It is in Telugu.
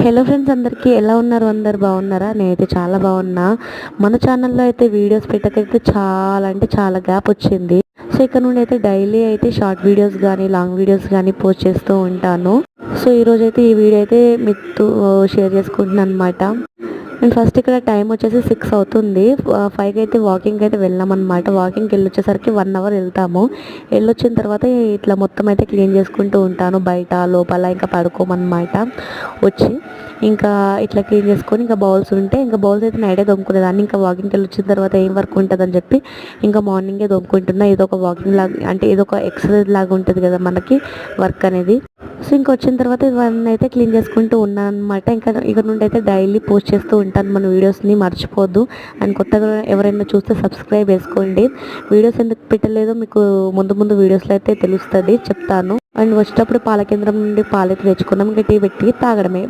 హలో ఫ్రెండ్స్, అందరికీ ఎలా ఉన్నారు? అందరు బాగున్నారా? నేనైతే చాలా బాగున్నా. మన ఛానల్లో అయితే వీడియోస్ పెట్టకైతే చాలా అంటే చాలా గ్యాప్ వచ్చింది. సో ఇక్కడ నుండి అయితే డైలీ అయితే షార్ట్ వీడియోస్ కానీ లాంగ్ వీడియోస్ కానీ పోస్ట్ చేస్తూ ఉంటాను. సో ఈరోజు అయితే ఈ వీడియో అయితే మీతో షేర్ చేసుకుంటున్నాను అనమాట. అండ్ ఫస్ట్ ఇక్కడ టైం వచ్చేసి 6 అవుతుంది. 5కి అయితే వాకింగ్కి అయితే వెళ్ళామన్నమాట. వాకింగ్కి వెళ్ళొచ్చేసరికి 1 అవర్ వెళ్తాము. వెళ్ళొచ్చిన తర్వాత ఇట్లా మొత్తం అయితే క్లీన్ చేసుకుంటూ ఉంటాను, బయట లోపల ఇంకా పడుకోమన్నమాట. వచ్చి ఇంకా ఇట్లా క్లీన్ చేసుకొని ఇంకా బౌల్స్ ఉంటే ఇంకా బౌల్స్ అయితే నైటే దొమ్ముకునేదాన్ని. ఇంకా వాకింగ్కి వెళ్ళి వచ్చిన తర్వాత ఏం వర్క్ ఉంటుందని చెప్పి ఇంకా మార్నింగే దొమ్ముకుంటున్నా. ఏదో ఒక వాకింగ్ లాగా అంటే ఏదో ఒక ఎక్సర్సైజ్ లాగా ఉంటుంది కదా మనకి వర్క్ అనేది. సో ఇంకా వచ్చిన తర్వాత ఇవన్నీ అయితే క్లీన్ చేసుకుంటూ ఉన్నాను అనమాట. ఇంకా ఇక్కడ నుండి అయితే డైలీ పోస్ట్ చేస్తూ ఉంటాను మన వీడియోస్ని, మర్చిపోద్దు. అండ్ కొత్తగా ఎవరైనా చూస్తే సబ్స్క్రైబ్ చేసుకోండి. వీడియోస్ ఎందుకు పెట్టలేదో మీకు ముందు ముందు వీడియోస్లో అయితే తెలుస్తుంది, చెప్తాను. అండ్ వచ్చేటప్పుడు పాల కేంద్రం నుండి పాలైతే తెచ్చుకున్నాం. ఇంకా టీ పెట్టి తాగడమే.